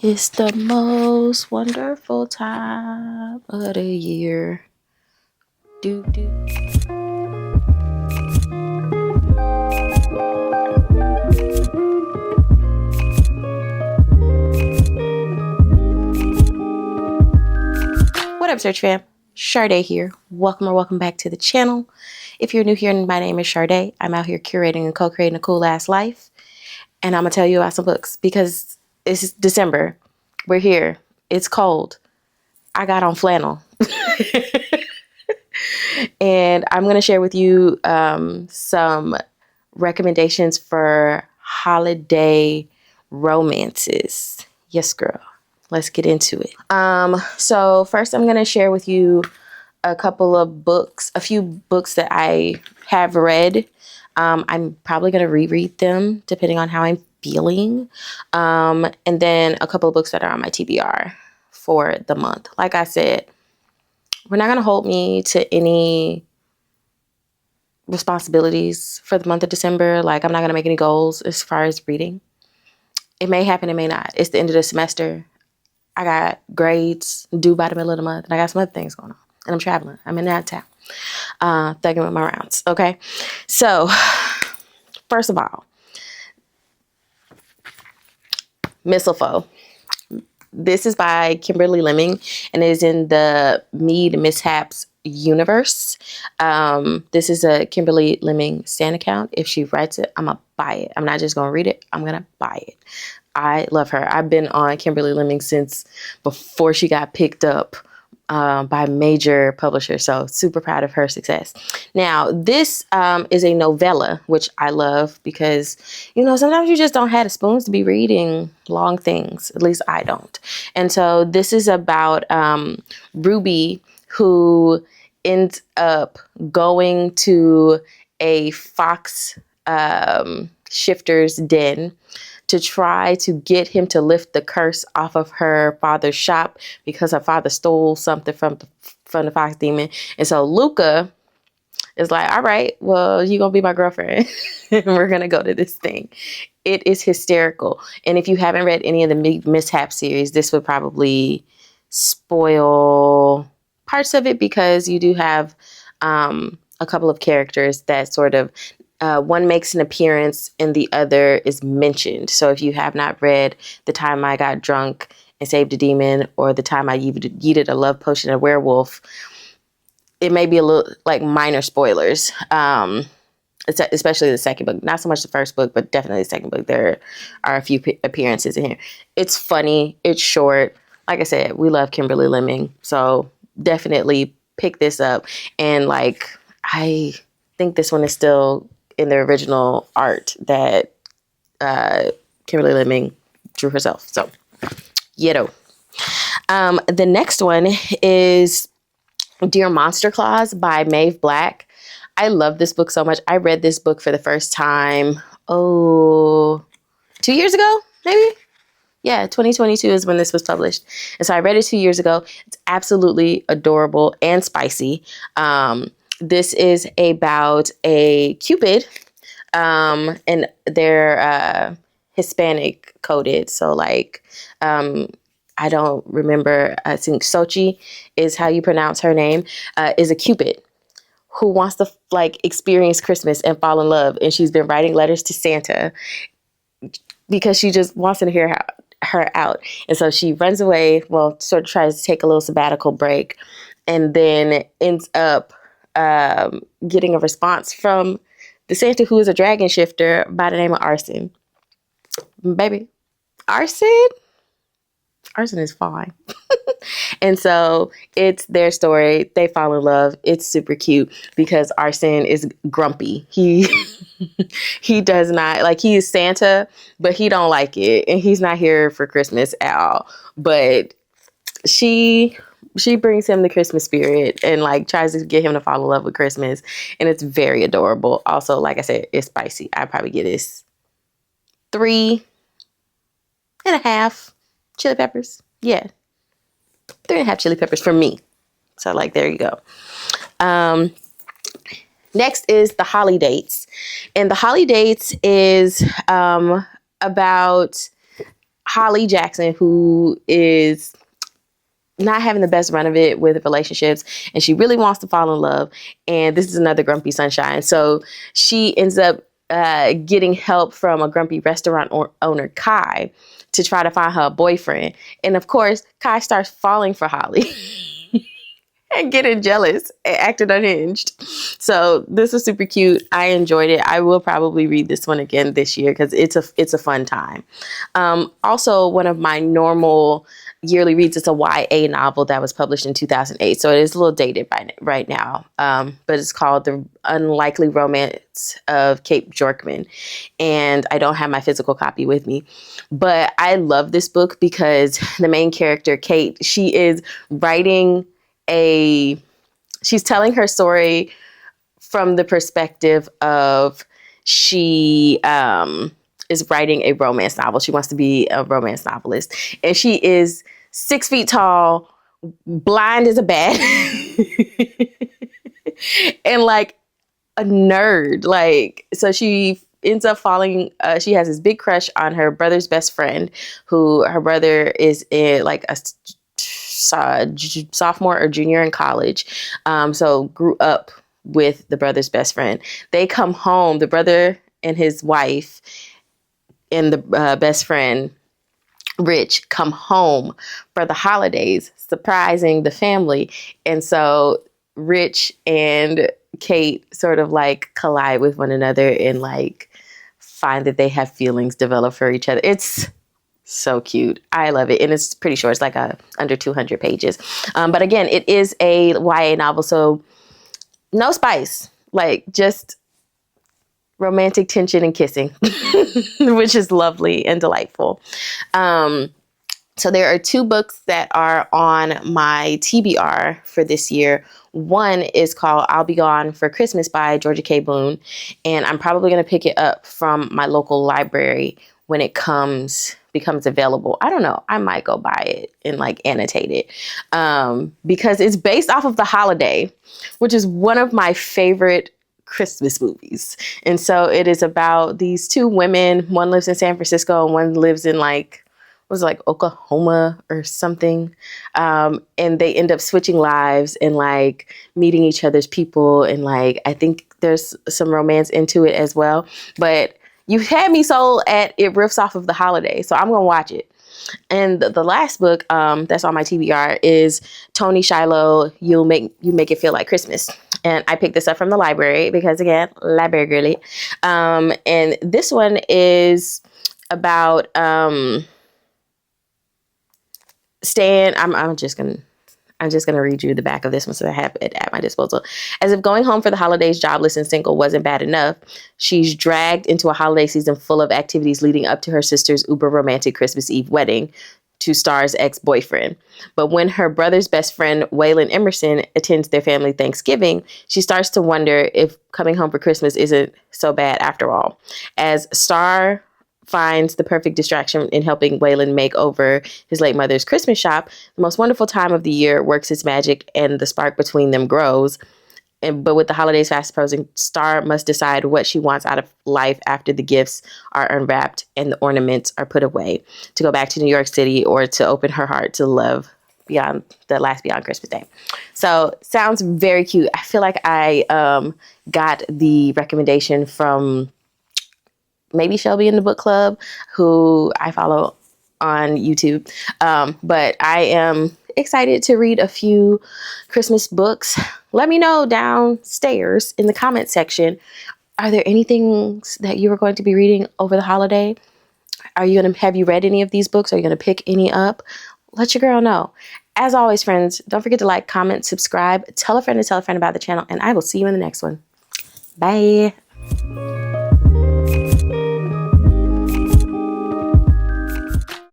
It's the most wonderful time of the year. Do do. What up, Search fam? Sharde here. Welcome back to the channel. If you're new here, my name is Sharde. I'm out here curating and co-creating a cool ass life. And I'm going to tell you about some books because it's December. We're here. It's cold. I got on flannel. And I'm going to share with you some recommendations for holiday romances. Yes, girl. Let's get into it. So first I'm going to share with you a few books that I have read. I'm probably going to reread them depending on how I'm feeling. And then a couple of books that are on my TBR for the month. Like I said, we're not going to hold me to any responsibilities for the month of December. Like, I'm not going to make any goals as far as reading. It may happen, it may not. It's the end of the semester. I got grades due by the middle of the month, and I got some other things going on. And I'm traveling. I'm in that town, thugging with my rounds. Okay. So, first of all, Mistlefoe. This is by Kimberly Lemming, and it is in the Mead Mishaps universe. This is a Kimberly Lemming Stan account. If she writes it, I'm gonna buy it. I'm not just gonna read it. I'm gonna buy it. I love her. I've been on Kimberly Lemming since before she got picked up by major publishers. So super proud of her success. Now, this is a novella, which I love because, you know, sometimes you just don't have the spoons to be reading long things. At least I don't. And so this is about Ruby, who ends up going to a fox shifter's den to try to get him to lift the curse off of her father's shop because her father stole something from the fox demon. And so Luca is like, all right, well, you're going to be my girlfriend. We're going to go to this thing. It is hysterical. And if you haven't read any of the Mishap series, this would probably spoil parts of it because you do have a couple of characters that sort of one makes an appearance and the other is mentioned. So if you have not read The Time I Got Drunk and Saved a Demon, or The Time I Yeeted a Love Potion at a Werewolf, it may be a little like minor spoilers. Especially the second book. Not so much the first book, but definitely the second book. There are a few appearances in here. It's funny. It's short. Like I said, we love Kimberly Lemming. So definitely pick this up. And like, I think this one is still in the original art that Kimberly Lemming drew herself. So, yetto. The next one is Dear Monster Claws by Maeve Black. I love this book so much. I read this book for the first time, 2 years ago, maybe? Yeah, 2022 is when this was published. And so I read it 2 years ago. It's absolutely adorable and spicy. This is about a Cupid, and they're Hispanic coded. So like, I don't remember, I think Sochi is how you pronounce her name, is a Cupid who wants to like experience Christmas and fall in love. And she's been writing letters to Santa because she just wants to hear her out. And so she runs away, well, sort of tries to take a little sabbatical break, and then ends up getting a response from the Santa, who is a dragon shifter by the name of Arson. Baby, Arson is fine. And so it's their story. They fall in love. It's super cute because Arson is grumpy. He does not like, he is Santa, but he don't like it. And he's not here for Christmas at all. But she brings him the Christmas spirit and like tries to get him to fall in love with Christmas. And it's very adorable. Also, like I said, it's spicy. I'd probably give this 3.5 chili peppers. Yeah. 3.5 chili peppers for me. So like, there you go. Next is The Holly Dates. And The Holly Dates is about Holly Jackson, who is not having the best run of it with relationships, and she really wants to fall in love. And this is another grumpy sunshine. So she ends up getting help from a grumpy restaurant owner, Kai, to try to find her a boyfriend. And of course, Kai starts falling for Holly and getting jealous and acting unhinged. So this is super cute. I enjoyed it. I will probably read this one again this year because it's a fun time. Also, one of my normal yearly reads, it's a YA novel that was published in 2008. So it is a little dated right now. But it's called The Unlikely Romance of Kate Bjorkman. And I don't have my physical copy with me. But I love this book because the main character, Kate, she's telling her story from the perspective of she is writing a romance novel. She wants to be a romance novelist. And she is 6 feet tall, blind as a bat, and like a nerd. Like, so she ends up falling, she has this big crush on her brother's best friend, who her brother is in like a sophomore or junior in college. So grew up with the brother's best friend. They come home, the brother and his wife and the best friend, Rich, come home for the holidays, surprising the family. And so Rich and Kate sort of like collide with one another and like find that they have feelings develop for each other. It's so cute. I love it. And it's pretty short. It's like under 200 pages. But again, it is a YA novel. So no spice, like just romantic tension and kissing, which is lovely and delightful. So there are 2 books that are on my TBR for this year. One is called I'll Be Gone for Christmas by Georgia K. Boone. And I'm probably going to pick it up from my local library when it becomes available. I don't know. I might go buy it and like annotate it because it's based off of The Holiday, which is one of my favorite Christmas movies. And so it is about these 2 women. One lives in San Francisco and one lives in Oklahoma or something. And they end up switching lives and like meeting each other's people. And like, I think there's some romance into it as well. But you had me sold at it riffs off of The Holiday. So I'm going to watch it. And the last book that's on my TBR is Tony Shiloh, You Make It Feel Like Christmas. And I picked this up from the library because, again, library girly. And this one is about staying. I'm just gonna read you the back of this one so I have it at my disposal. As if going home for the holidays jobless and single wasn't bad enough, she's dragged into a holiday season full of activities leading up to her sister's uber romantic Christmas Eve wedding to Star's ex-boyfriend. But when her brother's best friend, Waylon Emerson, attends their family Thanksgiving, she starts to wonder if coming home for Christmas isn't so bad after all. As Star finds the perfect distraction in helping Waylon make over his late mother's Christmas shop, the most wonderful time of the year works its magic and the spark between them grows. But with the holidays fast approaching, Star must decide what she wants out of life after the gifts are unwrapped and the ornaments are put away, to go back to New York City or to open her heart to love beyond Christmas Day. So sounds very cute. I feel like I got the recommendation from maybe Shelby in the book club, who I follow on YouTube. But I am excited to read a few Christmas books. Let me know downstairs in the comment section. Are there any things that you are going to be reading over the holiday? Have you read any of these books? Are you going to pick any up? Let your girl know. As always, friends, don't forget to like, comment, subscribe, tell a friend about the channel, and I will see you in the next one. Bye.